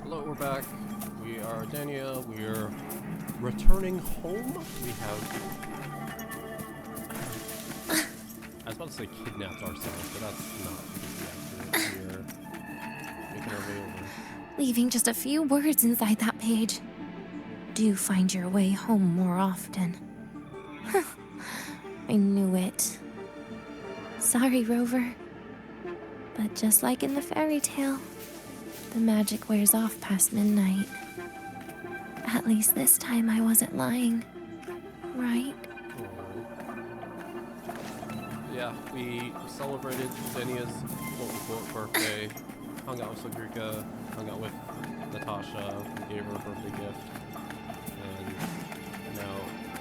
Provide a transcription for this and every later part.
Hello, we're back. We are Denia. We're returning home. We have... I was about to say kidnapped ourselves, but that's not completely accurate. We're making our way over. Leaving just a few words inside that page. Do find your way home more often. I knew it. Sorry, Rover. But just like in the fairy tale, the magic wears off past midnight. At least this time I wasn't lying. Right? Yeah, we celebrated Denia's quote-unquote birthday, hung out with Sagrika, hung out with Natasha, we gave her a birthday gift, and now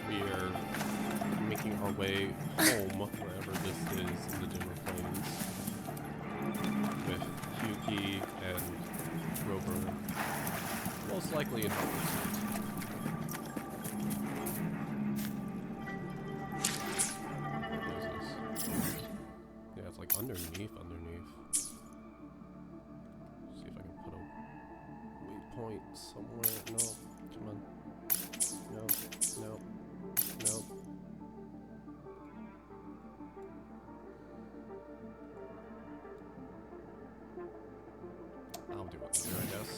we are making our way home, wherever this is in the Dimmer Plains, with Hyuki and Rover, most likely in her pursuit. Underneath. See if I can put a waypoint somewhere. No, come on. No. I'll do it later, I guess.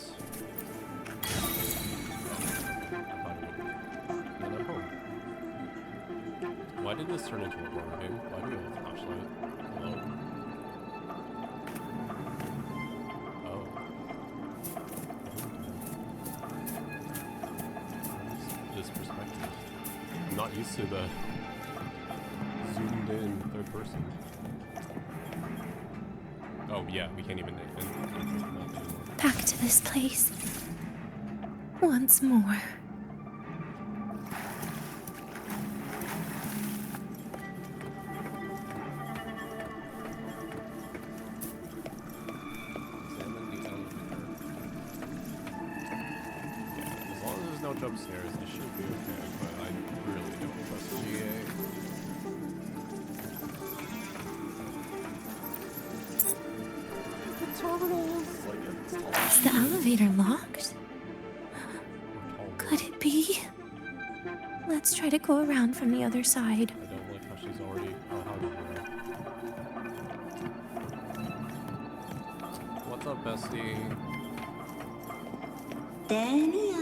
And I'm home. Why did this turn into a horror game? Why do we have a flashlight? Hello? I'm not used to the zoomed in third person. Oh yeah, we can't even Back to this place. Once more. Jump stairs, it should be okay, but I really don't trust GA. The terminals, like it's tall. Is the elevator locked? Could it be? Let's try to go around from the other side. I don't like how she's already... Oh, how did you What's up, bestie? Denia.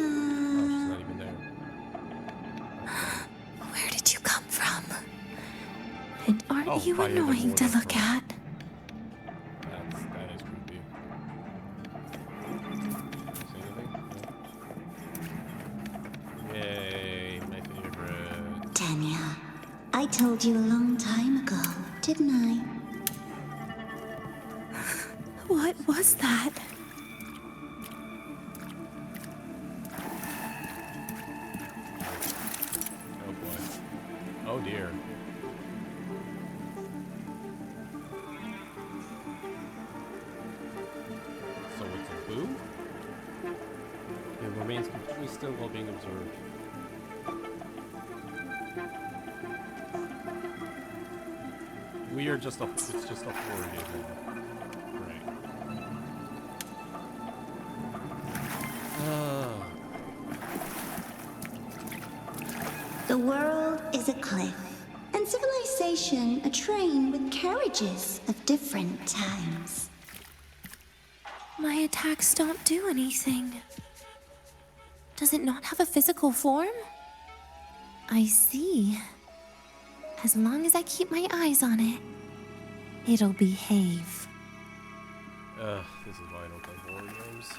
Where did you come from? And aren't you annoying to look at? That is creepy. Say anything? Yay, my favorite. Denia, I told you a long time ago, didn't I? What was that? Oh dear. So it's a boo? It remains completely still while being observed. We are just it's just a horror game. Right. The world is a cliff, and civilization a train with carriages of different times. My attacks don't do anything. Does it not have a physical form? I see. As long as I keep my eyes on it, it'll behave. This is why I don't play horror games.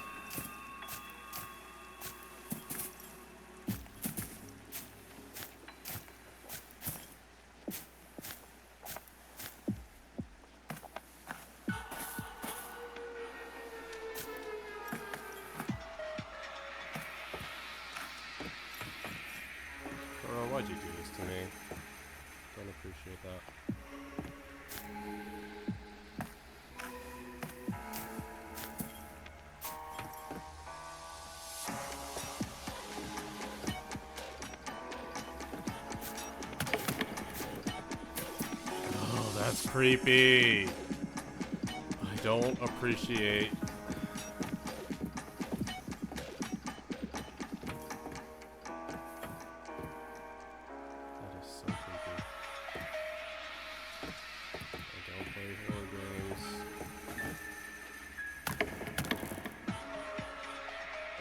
Why'd you do this to me? Don't appreciate that. Oh, that's creepy. I don't appreciate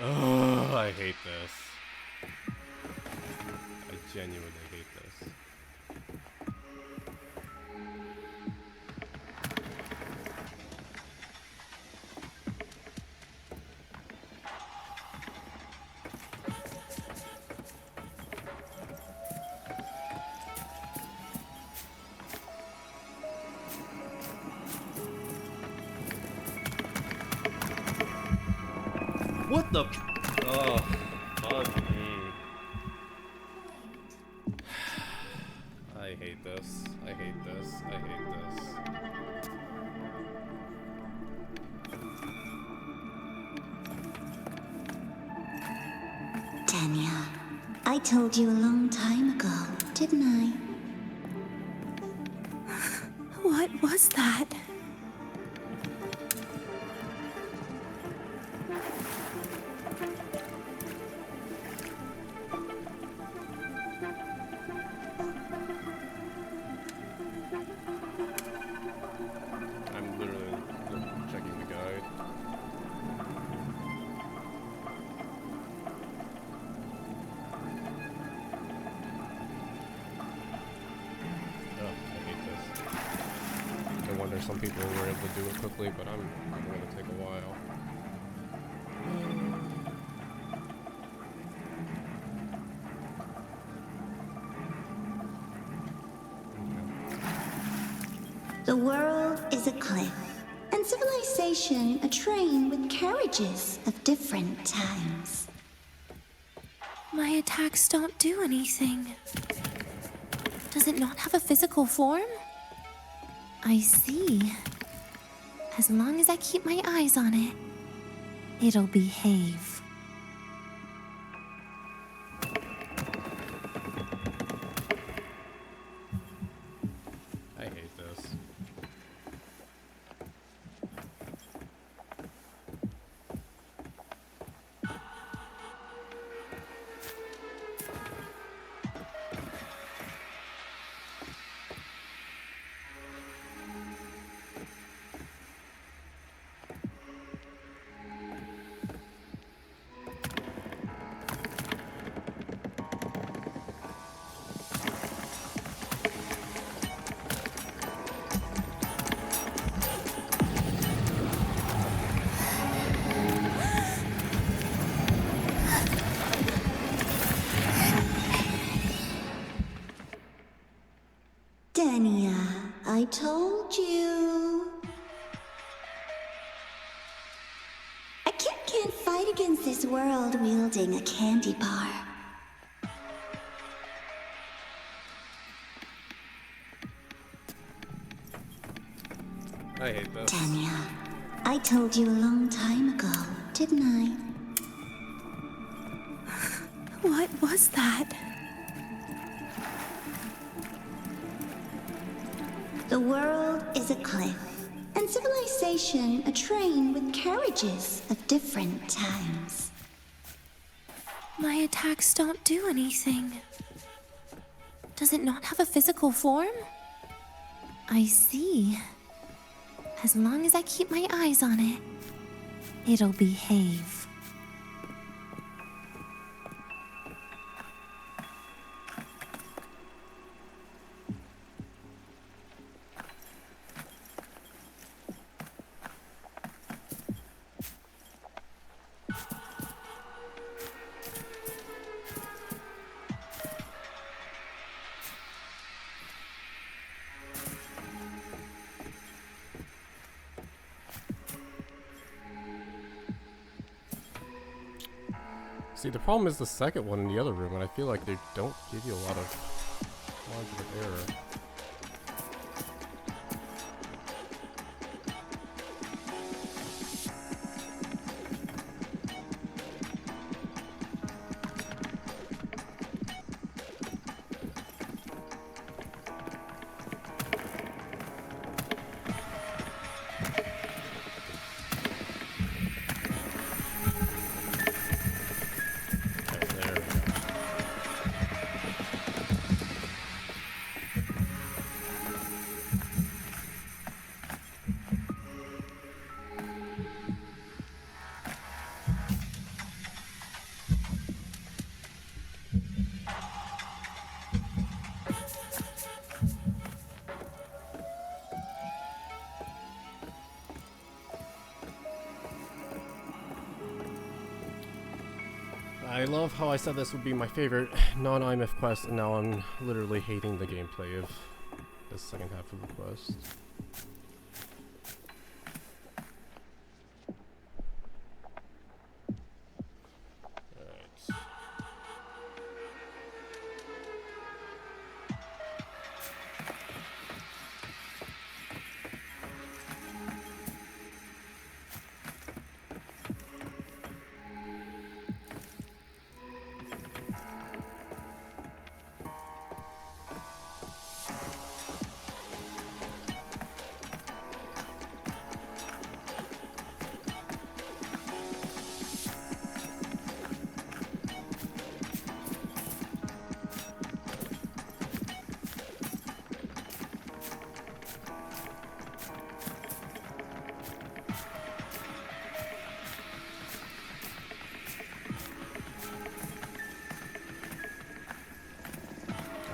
Oh, I hate this. I genuinely hate this. What the? Oh, fuck me. I hate this. I hate this. I hate this. Denia, I told you a long time ago, didn't I? What was that? I'm literally checking the guide. Oh, I hate this. No wonder some people were able to do it quickly, but I'm going to take a while. The world is a cliff, and civilization a train with carriages of different times. My attacks don't do anything. Does it not have a physical form? I see. As long as I keep my eyes on it, it'll behave. I hate this. Denia, I told you. A kid can't fight against this world wielding a candy bar. I hate this. Denia, I told you a long time ago, didn't I? What was that? The world is a cliff, and civilization a train with carriages of different times. My attacks don't do anything. Does it not have a physical form? I see. As long as I keep my eyes on it, it'll behave. See, the problem is the second one in the other room, and I feel like they don't give you a lot of margin of error. There we go. I love how I said this would be my favorite non-IMF quest, and now I'm literally hating the gameplay of the second half of the quest. Alright.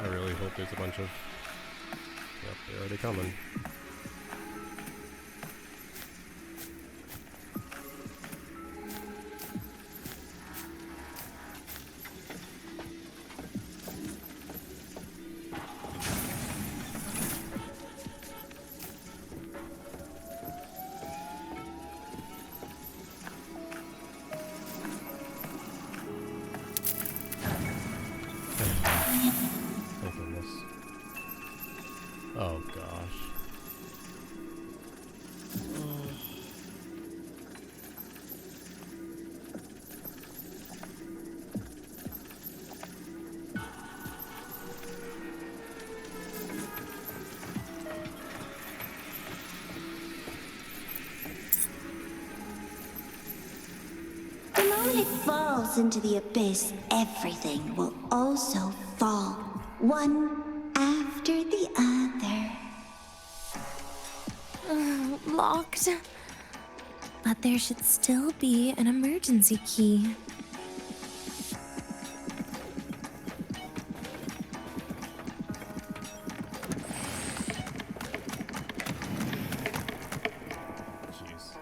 I really hope there's a bunch of... Yep, they're already coming. Thank goodness. Oh gosh. The moment it falls into the abyss, everything will also fall, one after the other. Locked. But there should still be an emergency key. Jeez.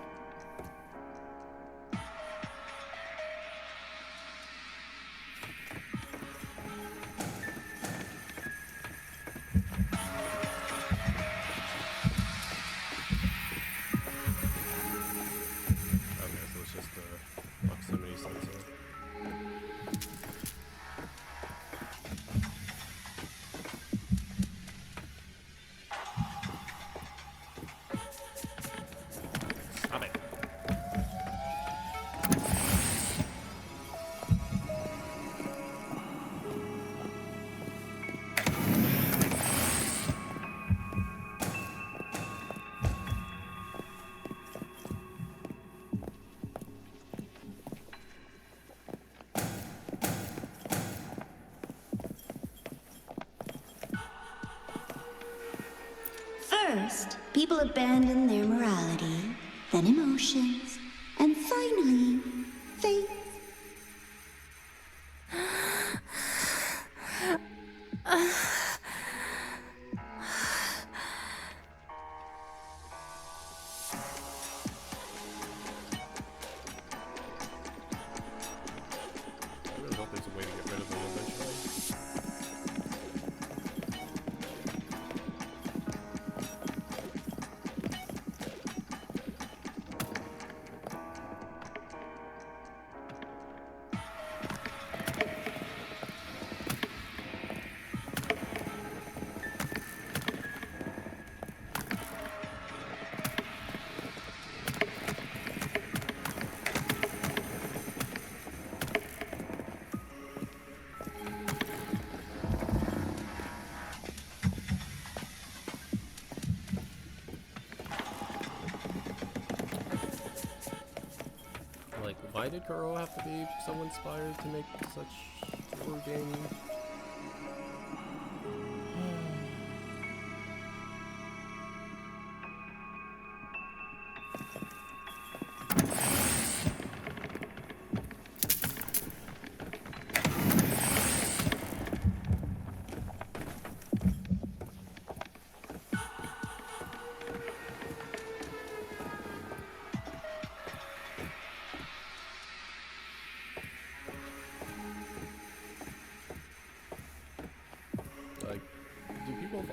Okay, so it's just a proximity sensor. Stop it. First, people abandon their morality, then emotions, and finally, faith. I really hope there's a way to get rid of them eventually. Like, why did Kuro have to be so inspired to make such a poor game?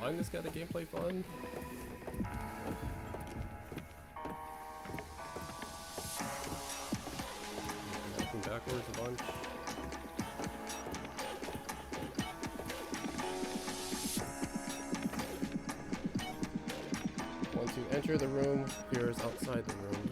find this kind of gameplay fun. Walking backwards a bunch. Once you enter the room, appears outside the room.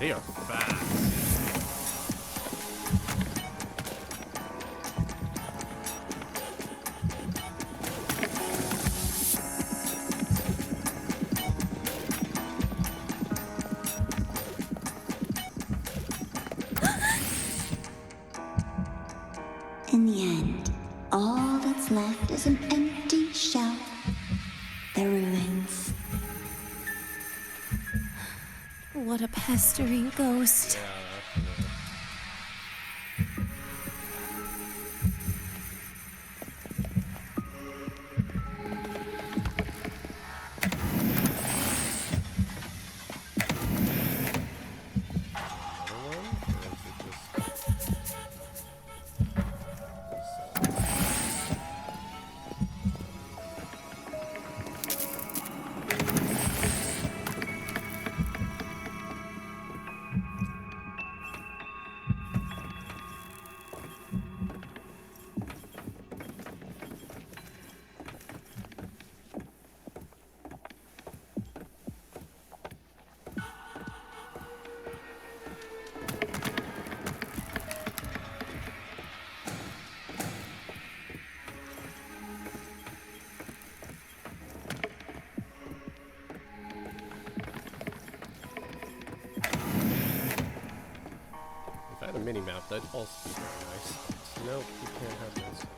They are fast. In the end, all that's left is an empty shell. The ruins. What a pestering ghost. Yeah, if I had a mini map, that'd also be very nice. Nope, you can't have those things.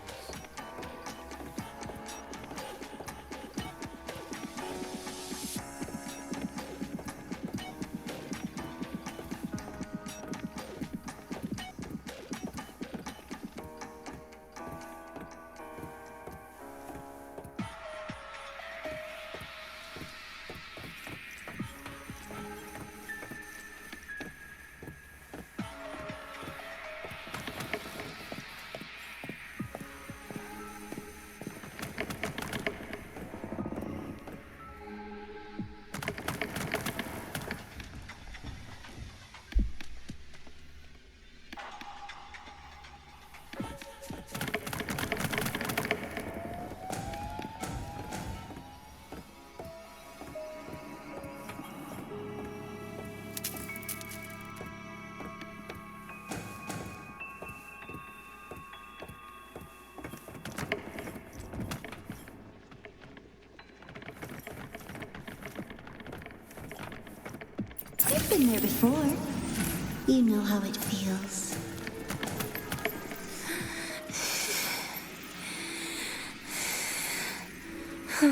I've been there before. You know how it feels. I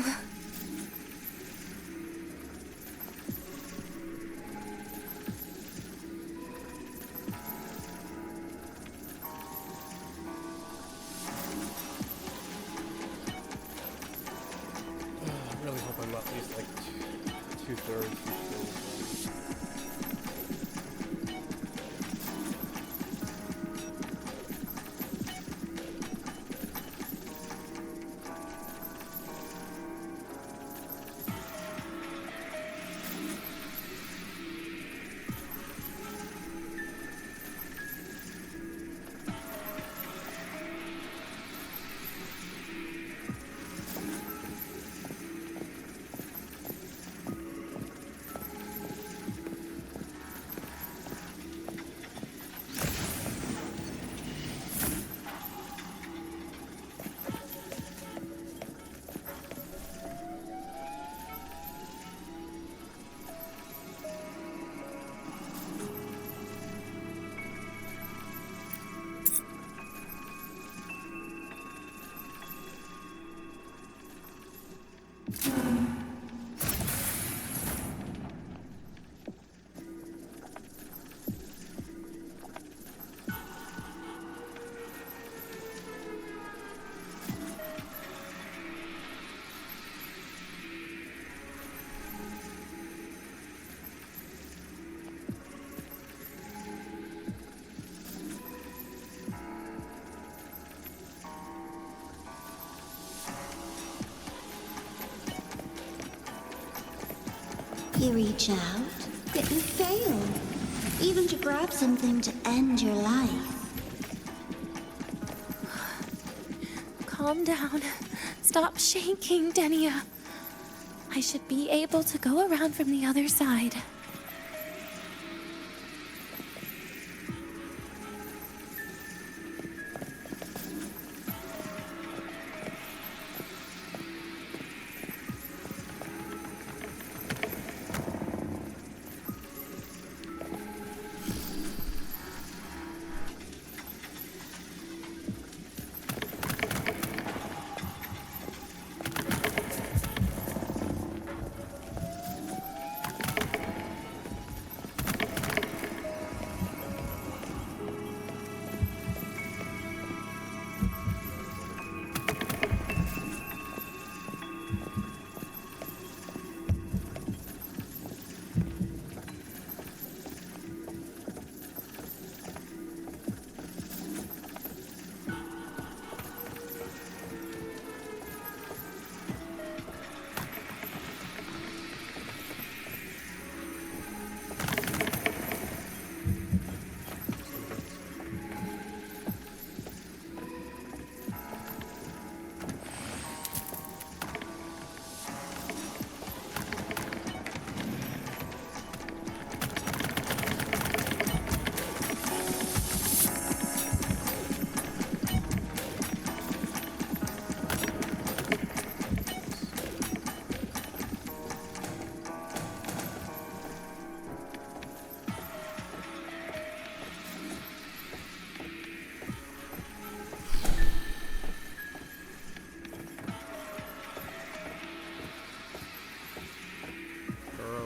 really hope I'm at least like two-thirds. You reach out, yet you fail. Even to grab something to end your life. Calm down. Stop shaking, Denia. I should be able to go around from the other side.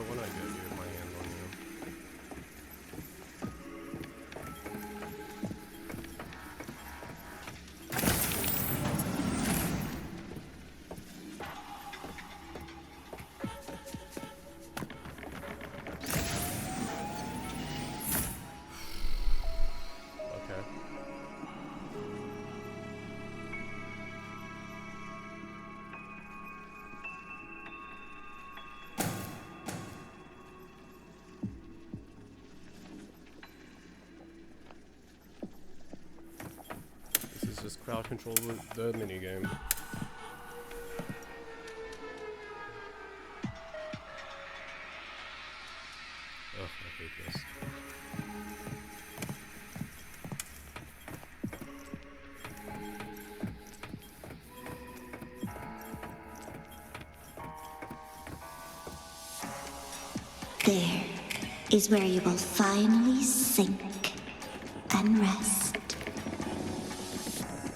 When I get you, my hand on you. Okay. This is just crowd control with the minigame. Oh, I hate this. There is where you will finally sink and rest.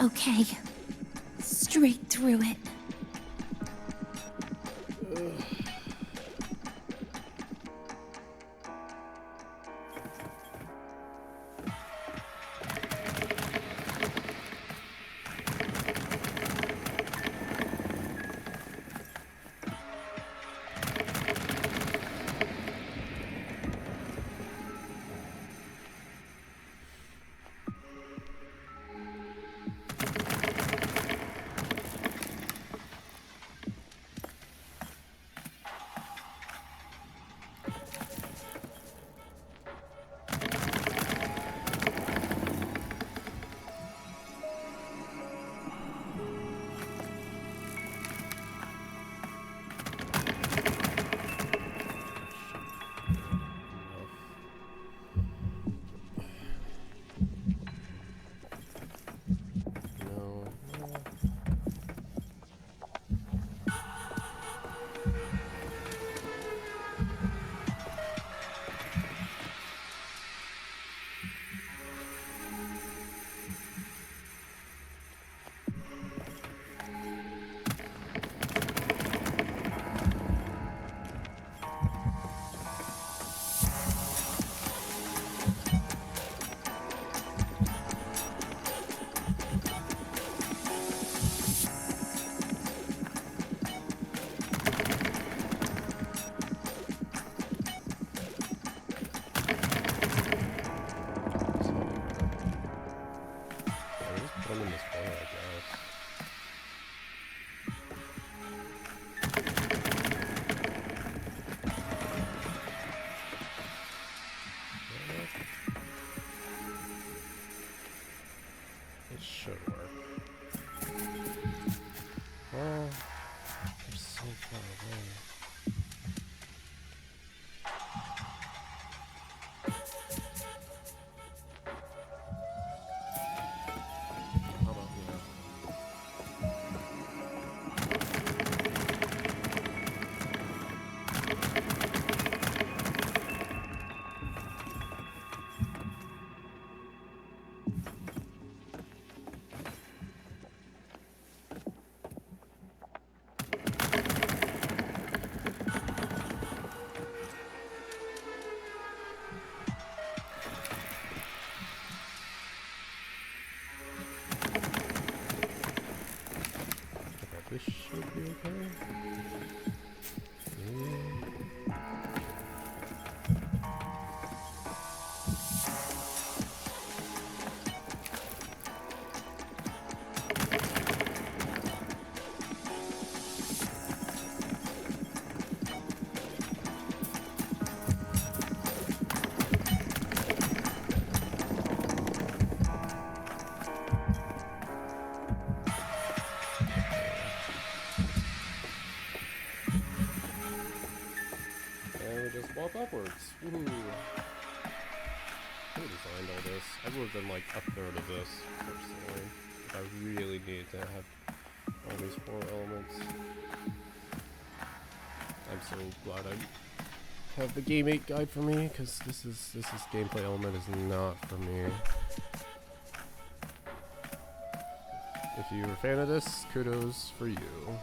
Okay. Straight through it. you okay? Just walk upwards. Woohoo! Who designed all this? I would have done like a third of this personally. If I really needed to have all these 4 elements. I'm so glad I have the Game 8 guide for me, because this gameplay element is not for me. If you're a fan of this, kudos for you.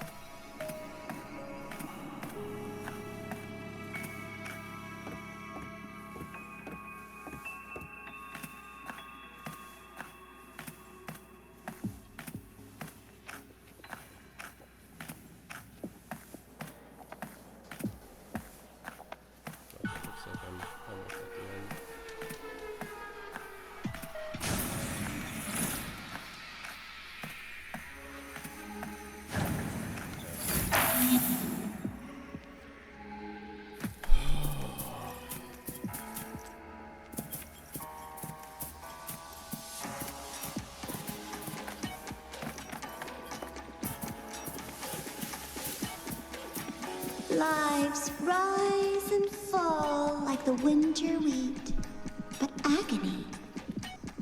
Lives rise and fall like the winter wheat. But agony,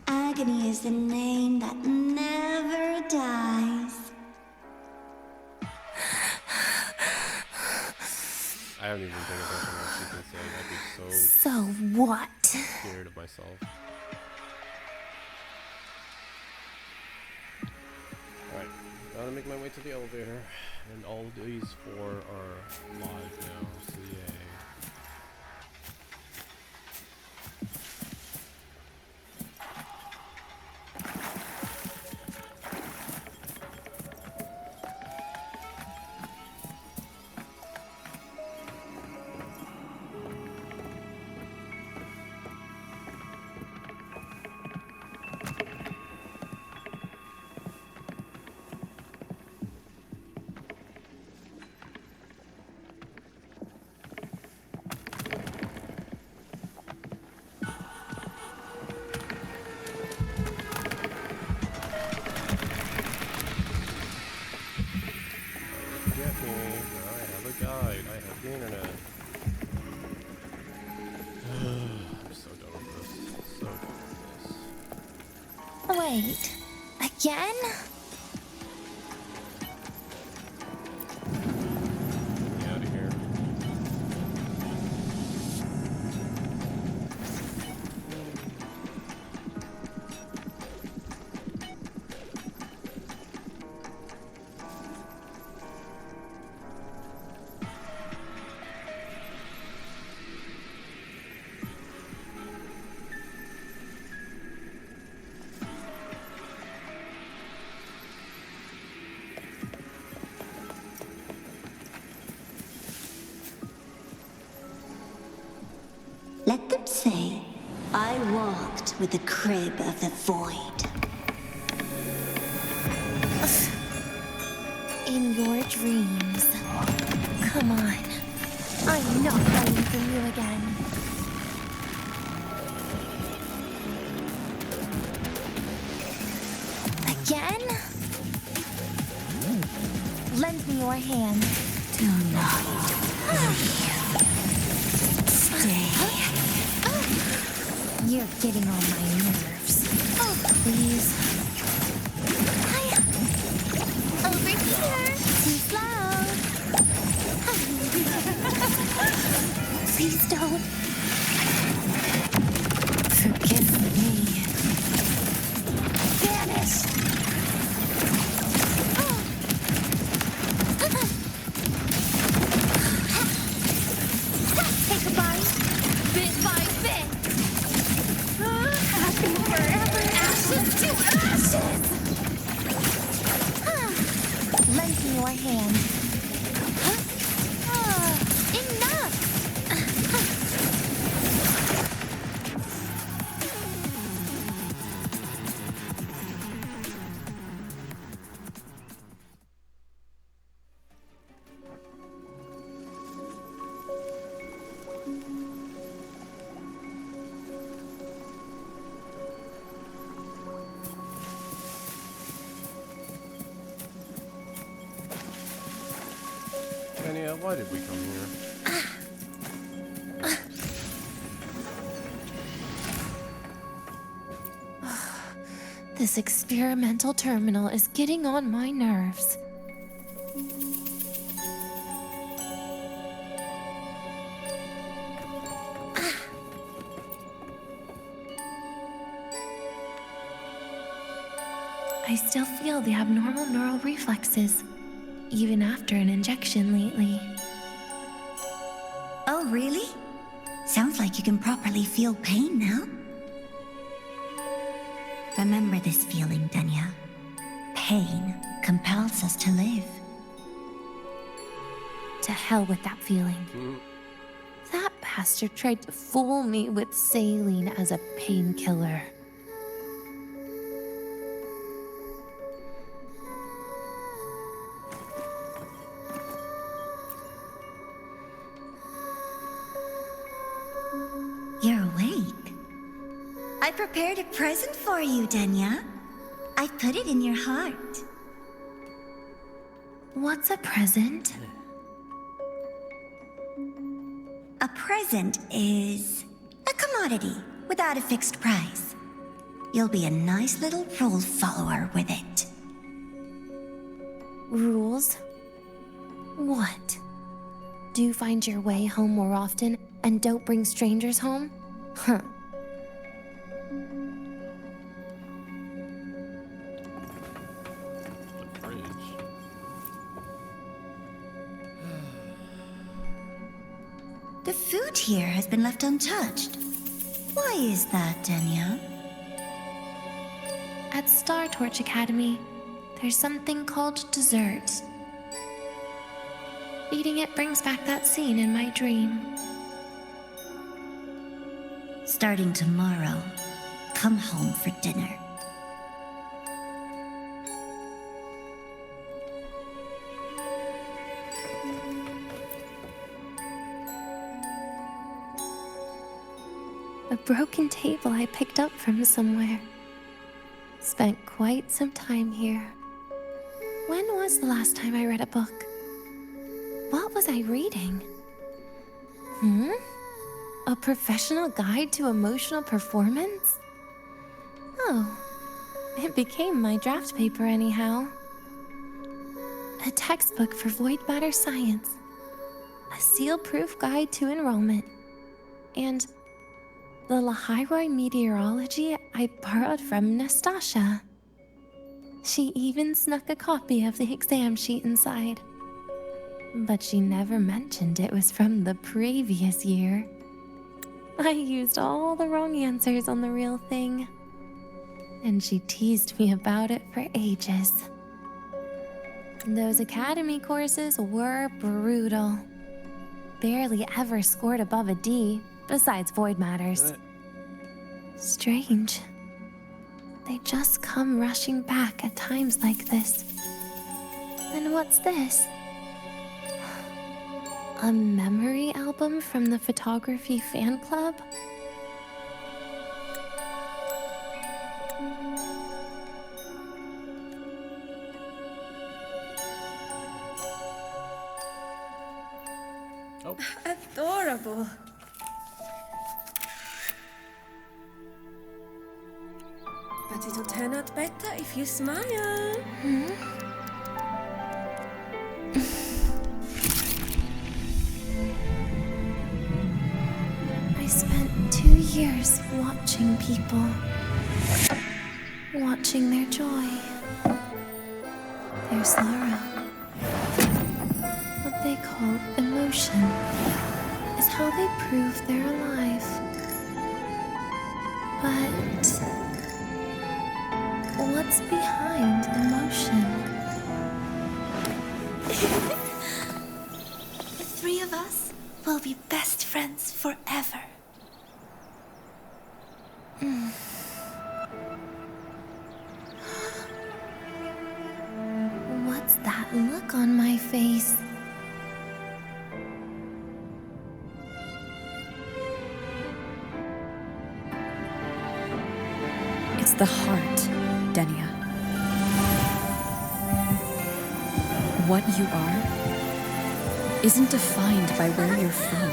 agony is the name that never dies. I haven't even paid attention to what she can say. I'd be So what? scared of myself. Alright, gotta make my way to the elevator. And all these 4 are live now, so yay. Wait, again? Get out of here. Let them say, I walked with the crib of the void. In your dreams. Come on. I'm not running from you again. Again? Lend me your hand. Do not leave. Stay. You're getting on my nerves. Oh, please. Over here. Too slow. Please don't. Forgive me. Vanish. Take a bite. Bit by bit. Happy forever. Ashes to ashes. Lend me your hand. why did we come here? This experimental terminal is getting on my nerves. I still feel the abnormal neural reflexes, even after an injection lately. Oh, really? Sounds like you can properly feel pain now. Remember this feeling, Denia. Pain compels us to live. To hell with that feeling. That bastard tried to fool me with saline as a painkiller. You're awake. I prepared a present for you, Denia. I put it in your heart. What's a present? A present is a commodity without a fixed price. You'll be a nice little rule follower with it. Rules? What? Do you find your way home more often and don't bring strangers home? Huh. The fridge. The food here has been left untouched. Why is that, Denia? At Star Torch Academy, there's something called dessert. Eating it brings back that scene in my dream. Starting tomorrow, come home for dinner. A broken table I picked up from somewhere. Spent quite some time here. When was the last time I read a book? What was I reading? A professional guide to emotional performance? Oh, it became my draft paper anyhow. A textbook for void matter science. A seal-proof guide to enrollment. And the Lahairoi meteorology I borrowed from Nastasha. She even snuck a copy of the exam sheet inside. But she never mentioned it was from the previous year. I used all the wrong answers on the real thing. And she teased me about it for ages. Those academy courses were brutal. Barely ever scored above a D, besides void matters. Strange. They just come rushing back at times like this. And what's this? A memory album from the photography fan club? Oh, Adorable. But it'll turn out better if you smile. I spent 2 years watching people. Watching their joy. Their sorrow. What they call emotion is how they prove they're alive. But what's behind emotion? The three of us will be best friends forever. What's that look on my face? It's the heart, Denia. What you are isn't defined by where you're from.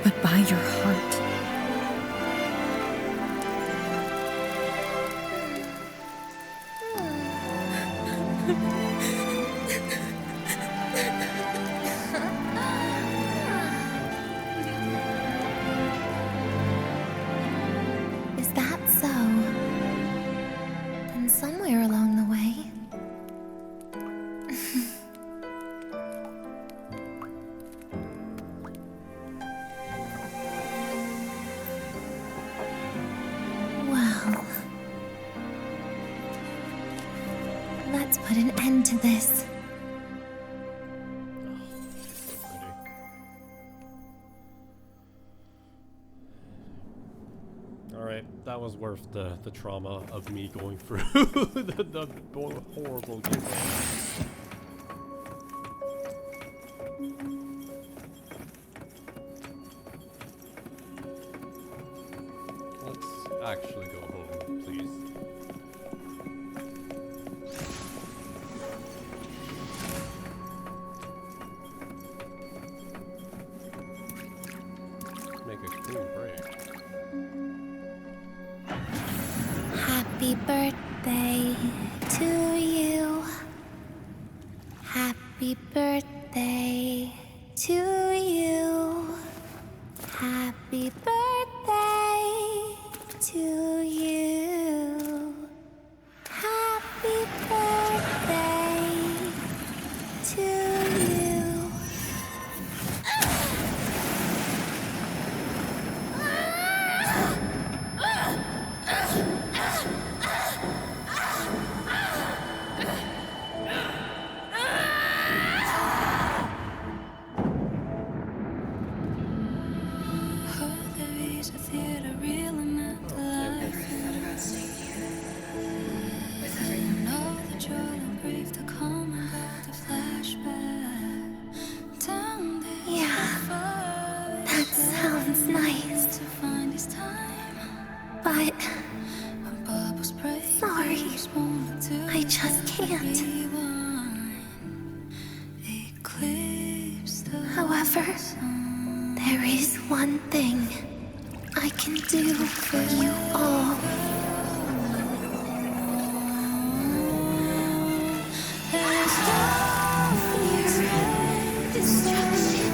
But by your heart. Is that so? Then somewhere along the way. Well, let's put an end to this. Alright, that was worth the trauma of me going through the horrible gameplay. Let's actually go home, please. Make a clean break. Happy birthday to you. Happy birthday to you. Happy birthday to you. Happy birthday to you. Yeah, that sounds nice. But sorry, I just can't. However, there is one thing I can do for you all. Fear, destruction,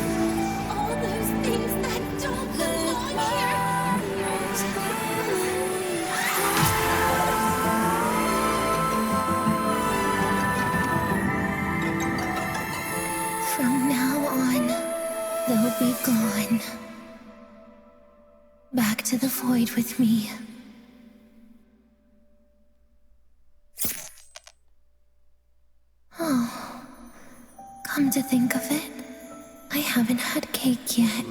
all those things that don't belong here. From now on, they'll be gone. Back to the void with me. Oh, come to think of it, I haven't had cake yet.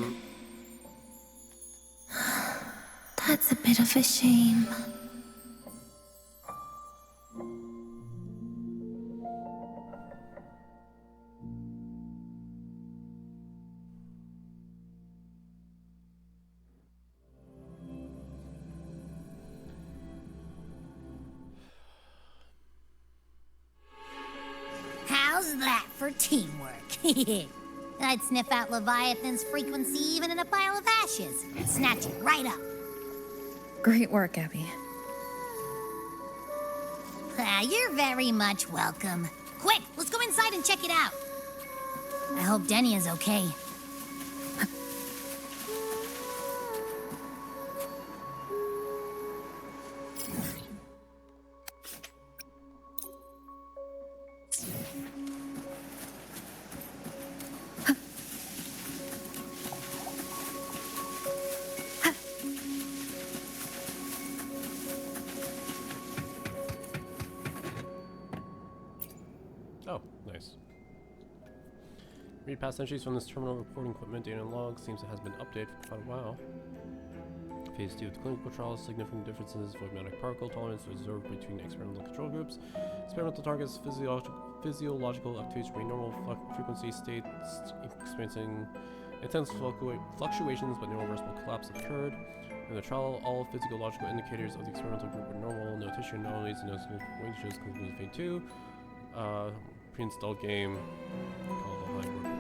That's a bit of a shame. How's that for teamwork? I'd sniff out Leviathan's frequency even in a pile of ashes and snatch it right up. Great work, Abby. You're very much welcome. Quick, let's go inside and check it out. I hope Denia's okay. Oh, nice. Read past entries from this terminal recording equipment. Data and log seems it has been updated for quite a while. Phase 2 of the clinical trials, significant differences in magnetic particle tolerance observed between experimental control groups. Experimental targets, physiological activities remain normal, frequency states experiencing intense fluctuations, but no irreversible collapse occurred. In the trial, all physiological indicators of the experimental group were normal. No tissue anomalies, no significant wages, concluded phase 2. Pre-installed game called the High Robots.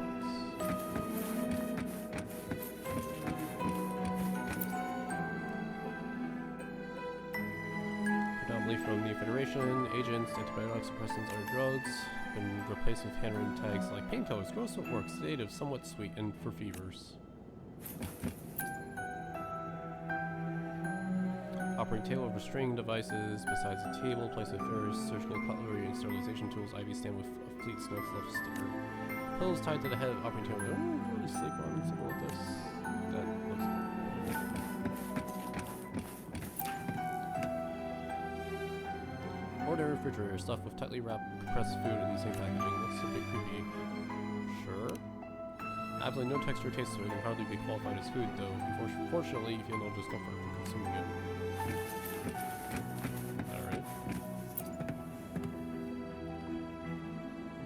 Predominantly from the Federation, agents, antibiotics, suppressants, or drugs, been replaced with handwritten tags like painkillers, gross at work, sedative, somewhat sweet, and for fevers. Operating table of restraining devices, besides a table, place of affairs, surgical cutlery, and sterilization tools, IV stand with a fleet snow fluff sticker. Pillows tied to the head of operating table. Ooh, go to sleep on something like this. That looks cool. Ordinary refrigerator, stuffed with tightly wrapped compressed food in the same packaging. Looks a bit creepy. Sure. Absolutely no texture or taste to it, and hardly be qualified as food, though. Fortunately, you feel no discomfort from consuming it. Alright.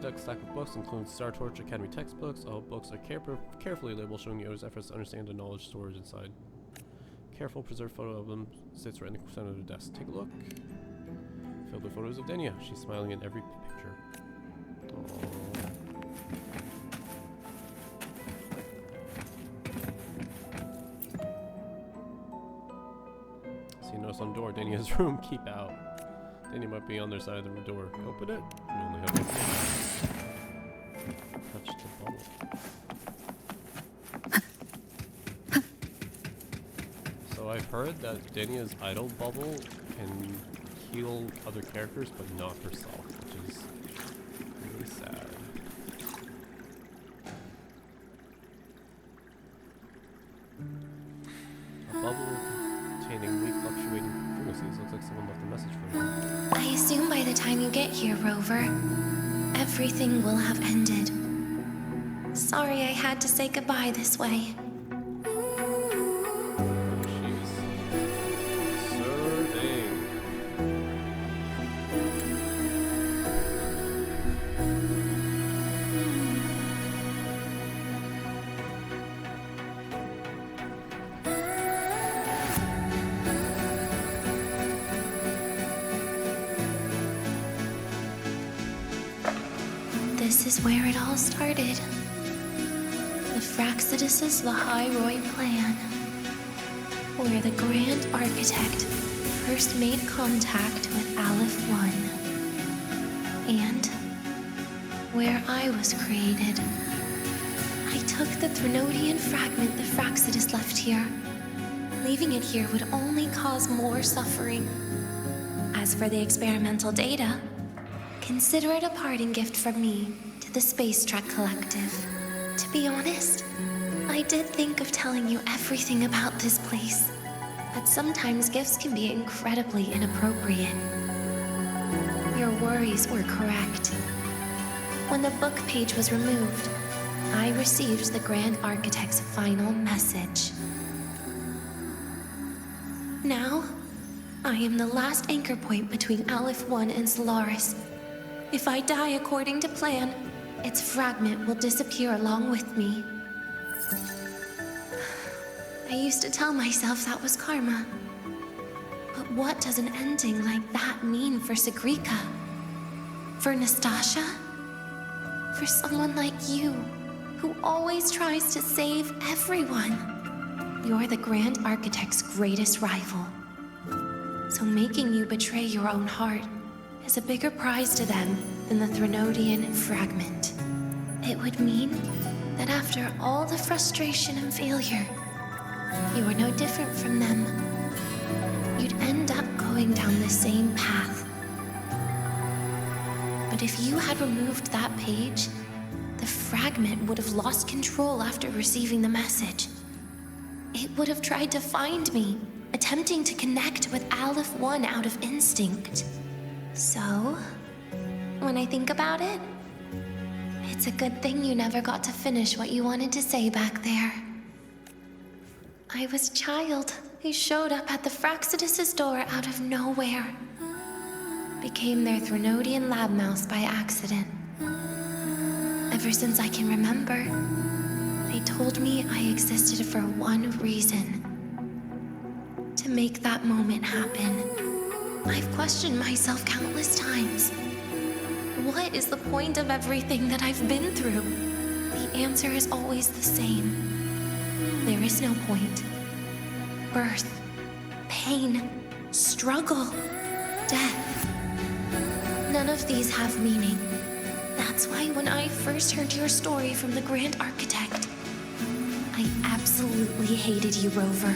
Deck stack of books includes Star Torch Academy textbooks. All books are carefully labeled, showing the owner's efforts to understand the knowledge storage inside. Careful preserved photo album sits right in the center of the desk. Take a look. Filled with photos of Denia. She's smiling in every picture. Aww. On door, Denia's room. Keep out. Denia might be on their side of the door. Open it. You only have one. Touch the bubble. So I've heard that Denia's idol bubble can heal other characters, but not herself, which is really sad. A bubble containing weak fluctuating frequencies. Looks like someone left a message for you. I assume by the time you get here, Rover, everything will have ended. Sorry I had to say goodbye this way. She's serving. This is where it all started. The Fraxidus' Lahairoi plan, where the Grand Architect first made contact with Aleph 1, and where I was created. I took the Threnodian fragment the Fraxidus left here. Leaving it here would only cause more suffering. As for the experimental data, consider it a parting gift from me to the Space Trek Collective. To be honest, I did think of telling you everything about this place, but sometimes gifts can be incredibly inappropriate. Your worries were correct. When the book page was removed, I received the Grand Architect's final message. Now, I am the last anchor point between Aleph 1 and Solaris. If I die according to plan, its fragment will disappear along with me. I used to tell myself that was karma. But what does an ending like that mean for Segrika? For Nastasha? For someone like you, who always tries to save everyone? You're the Grand Architect's greatest rival. So making you betray your own heart is a bigger prize to them than the Threnodian fragment. It would mean that after all the frustration and failure, you are no different from them. You'd end up going down the same path. But if you had removed that page, the fragment would have lost control after receiving the message. It would have tried to find me, attempting to connect with Aleph 1 out of instinct. So, when I think about it, it's a good thing you never got to finish what you wanted to say back there. I was a child who showed up at the Fraxidus' door out of nowhere. Became their Threnodian lab mouse by accident. Ever since I can remember, they told me I existed for one reason. to make that moment happen. I've questioned myself countless times. What is the point of everything that I've been through? The answer is always the same. There is no point. Birth, pain, struggle, death. None of these have meaning. That's why when I first heard your story from the Grand Architect, I absolutely hated you, Rover.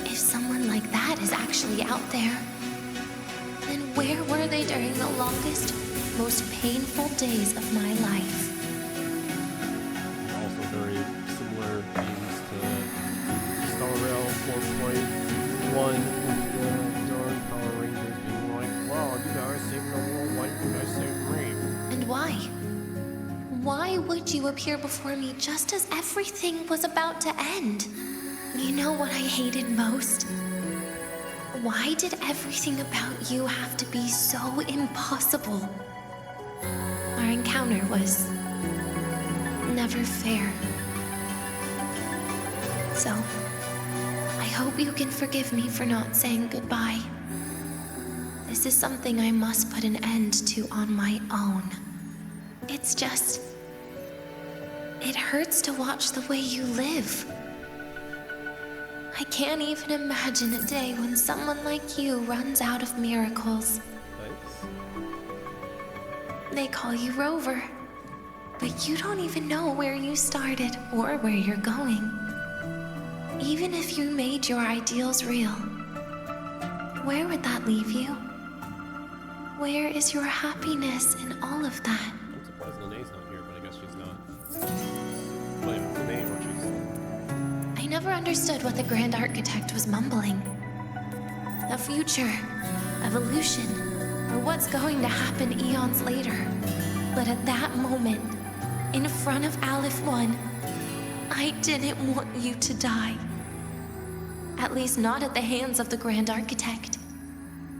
If someone like that is actually out there, then where were they during the longest, most painful days of my life? Also very similar themes to Star Rail 4.1 with the darn Power Rangers being like, wow, you guys saved the world, why didn't you guys save me? And why? Why would you appear before me just as everything was about to end? You know what I hated most? Why did everything about you have to be so impossible? Our encounter was never fair. So, I hope you can forgive me for not saying goodbye. This is something I must put an end to on my own. It's just... it hurts to watch the way you live. I can't even imagine a day when someone like you runs out of miracles. Thanks. They call you Rover, but you don't even know where you started or where you're going. Even if you made your ideals real, where would that leave you? Where is your happiness in all of that? I'm surprised Lene's not here, but I guess she's not. Wait, Lene or she's... I never understood what the Grand Architect was mumbling. The future, evolution, or what's going to happen eons later. But at that moment, in front of Aleph 1, I didn't want you to die. At least not at the hands of the Grand Architect,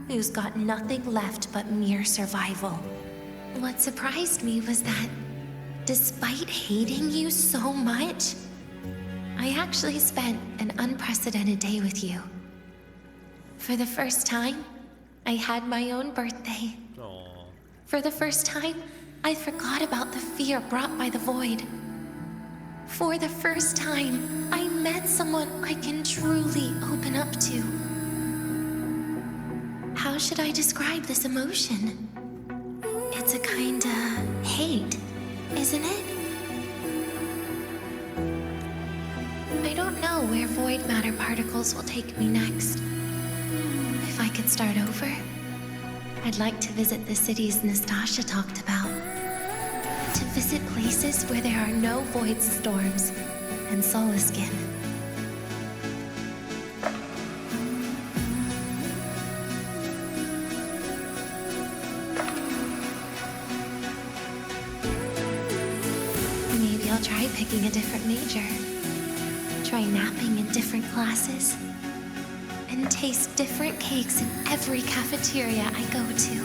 who's got nothing left but mere survival. What surprised me was that, despite hating you so much, I actually spent an unprecedented day with you. For the first time, I had my own birthday. Aww. For the first time, I forgot about the fear brought by the void. For the first time, I met someone I can truly open up to. How should I describe this emotion? It's a kinda hate, isn't it? I don't know where void matter particles will take me next. If I could start over, I'd like to visit the cities Nastasha talked about. To visit places where there are no void storms and Solaskin. Maybe I'll try picking a different major. Try napping in different classes. And taste different cakes in every cafeteria I go to.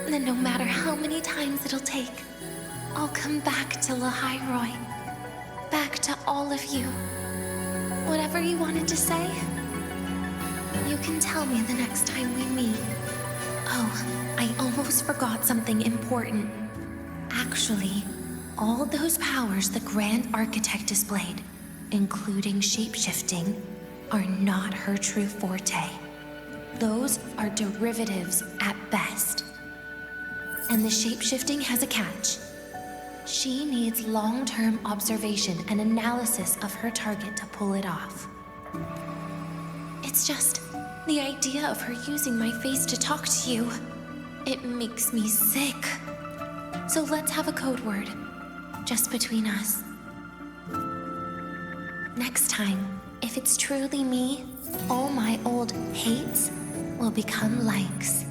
Then no matter how many times it'll take, I'll come back to Lahairoi. Back to all of you. Whatever you wanted to say, you can tell me the next time we meet. Oh, I almost forgot something important. Actually, all those powers the Grand Architect displayed, including shape-shifting, are not her true forte. Those are derivatives at best. And the shape-shifting has a catch. She needs long-term observation and analysis of her target to pull it off. It's just the idea of her using my face to talk to you. It makes me sick. So let's have a code word, just between us. Next time, if it's truly me, all my old hates will become likes.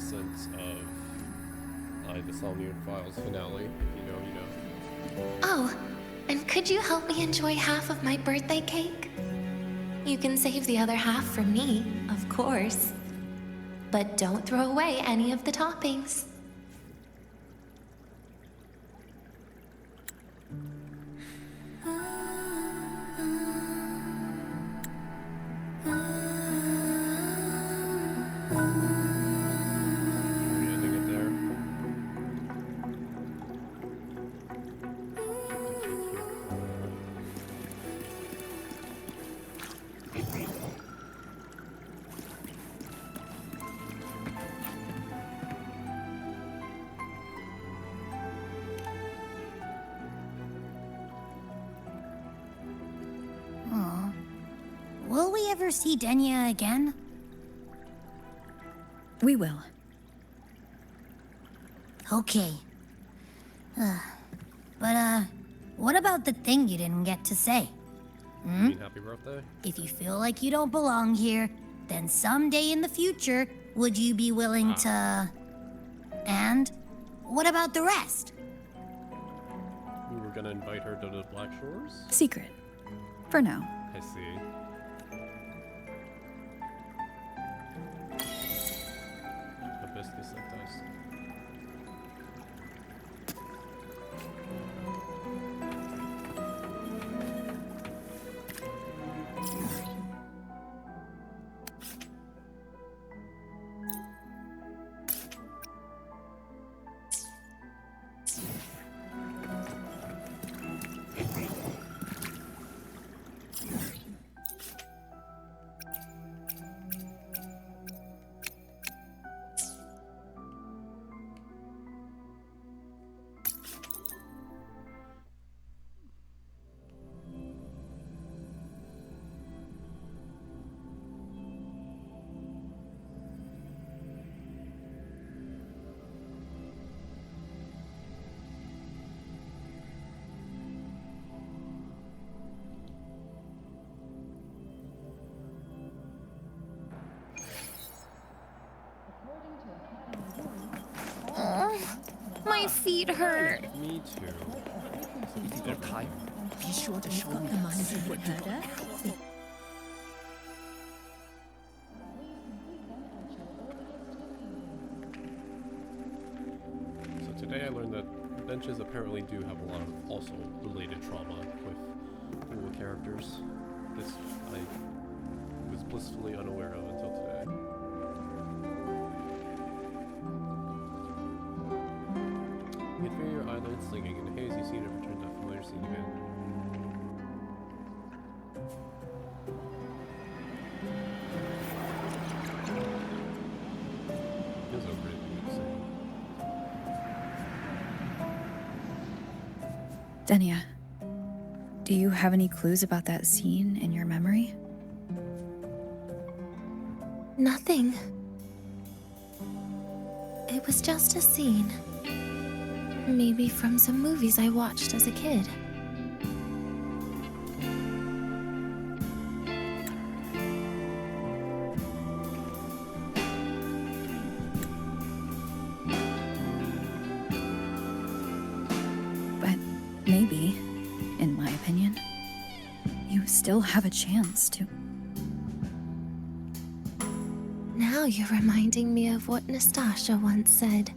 essence of the Somnium Files finale. You know. Oh, and could you help me enjoy half of my birthday cake? You can save the other half for me, of course. But don't throw away any of the toppings. We're ending it there. Aw. Will we ever see Denia again? We will. Okay. But, what about the thing you didn't get to say? You mean happy birthday? If you feel like you don't belong here, then someday in the future, would you be willing to... And? What about the rest? We were gonna invite her to the Black Shores? Secret. For now. I see. Hibiscus sectis. My feet hurt. Me too. Be sure to show me what you heard. So today I learned that benches apparently do have a lot of also related trauma with Hulu characters. This I was blissfully unaware of until today. Inferior eyelids singing in the hazy scene of return to a familiar scene again. Feels so pretty to sing. Denia, do you have any clues about that scene in your memory? Nothing. It was just a scene. Maybe from some movies I watched as a kid. But maybe, in my opinion, you still have a chance to. Now you're reminding me of what Nastasha once said.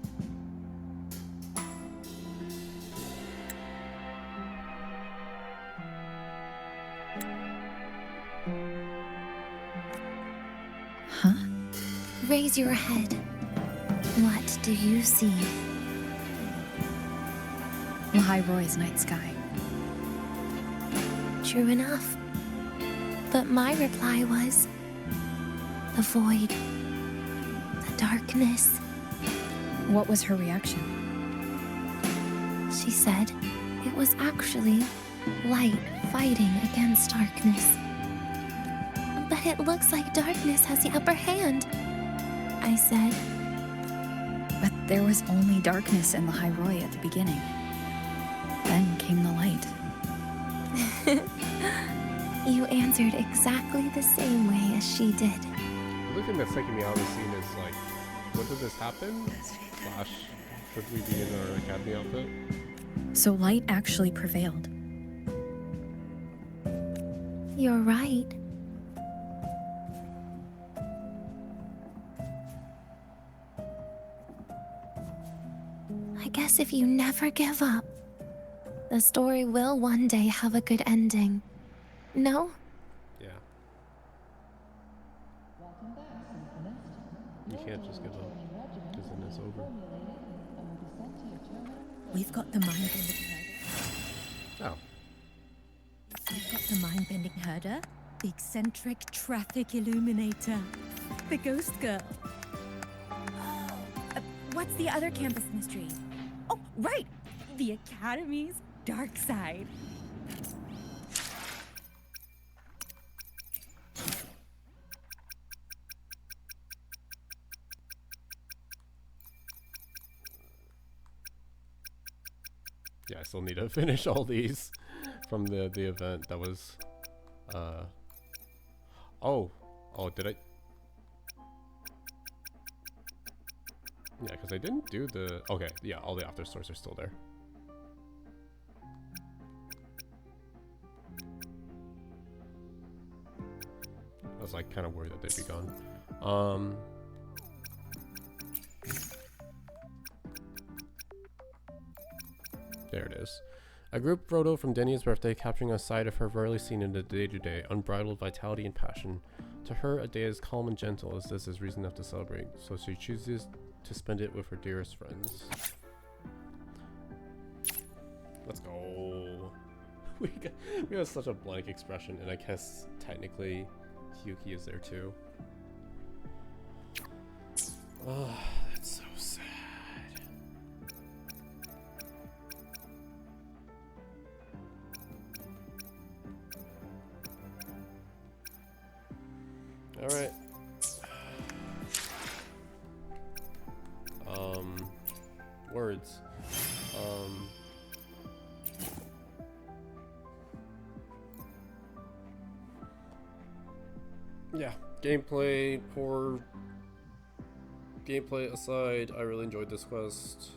Huh? Raise your head. What do you see? Lahiroy's night sky. True enough. But my reply was... the void. The darkness. What was her reaction? She said it was actually light fighting against darkness. But it looks like darkness has the upper hand, I said. But there was only darkness in Lahiroy at the beginning. Then came the light. You answered exactly the same way as she did. The only thing that's taking me out of the scene is like when did this happen? Slash, should we be in our academy outfit? So light actually prevailed. You're right. I guess if you never give up, the story will one day have a good ending. No? Yeah. You can't just give up, because then it's over. We've got the mind-bending herder. Oh. We've got the mind-bending herder, the eccentric traffic illuminator, the ghost girl. What's the other campus mystery? Oh, right! The Academy's dark side. Yeah, I still need to finish all these from the event. That was oh, did I? Yeah, because I didn't do the... Okay, yeah, all the after stores are still there. I was like kind of worried that they'd be gone. There it is. A group photo from Denia's birthday, capturing a side of her rarely seen in the day-to-day, unbridled vitality and passion. To her, a day as calm and gentle as this is reason enough to celebrate, so she chooses to spend it with her dearest friends. Let's go. We have such a blank expression, and I guess technically Yuki is there too. Oh, that's so sad. All right. Words. Yeah, gameplay, poor gameplay aside, I really enjoyed this quest.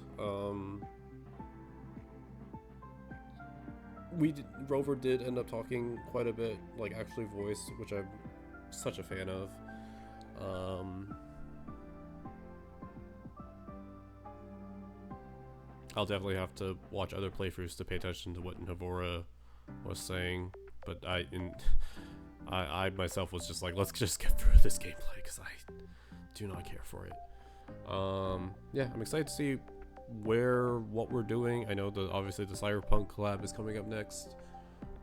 Rover did end up talking quite a bit, like actually voiced, which I'm such a fan of. I'll definitely have to watch other playthroughs to pay attention to what Navora was saying, but I myself was just like, let's just get through this gameplay because I do not care for it. Yeah, I'm excited to see what we're doing. I know obviously the Cyberpunk collab is coming up next.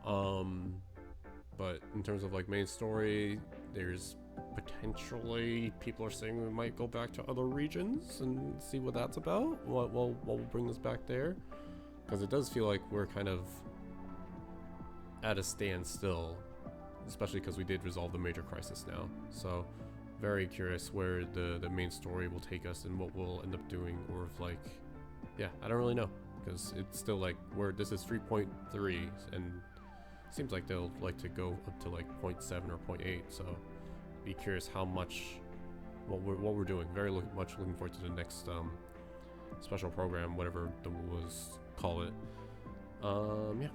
But in terms of like main story, there's potentially people are saying we might go back to other regions and see what that's about. What will bring us back there? Because it does feel like we're kind of at a standstill, especially because we did resolve the major crisis now. So very curious where the main story will take us and what we'll end up doing, or if like, yeah, I don't really know, because it's still like this is 3.3 and seems like they'll like to go up to like 0.7 or 0.8, so be curious how much what we're doing. Very much looking forward to the next special program, whatever the was call it. Yeah,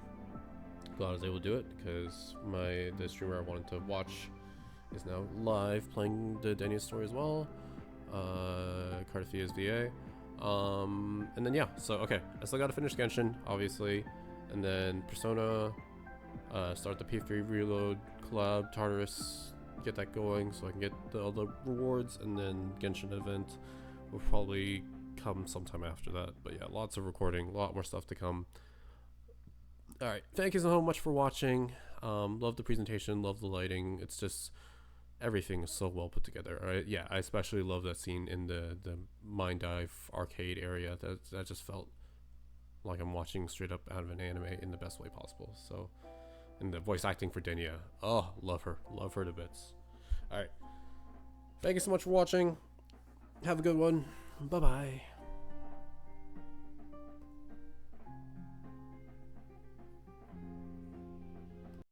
glad I was able to do it because the streamer I wanted to watch is now live playing the Denia story as well. Carthia's VA. And then yeah, so okay, I still gotta finish Genshin, obviously, and then Persona, start the P3 reload collab, Tartarus, get that going so I can get all the rewards, and then Genshin event will probably come sometime after that. But yeah, lots of recording, a lot more stuff to come. Alright, thank you so much for watching. Love the presentation, love the lighting. It's just everything is so well put together. Yeah, I especially love that scene in the Mind Dive arcade area. That just felt like I'm watching straight up out of an anime in the best way possible. So, and the voice acting for Denia, oh, love her to bits. All right, thank you so much for watching. Have a good one. Bye bye.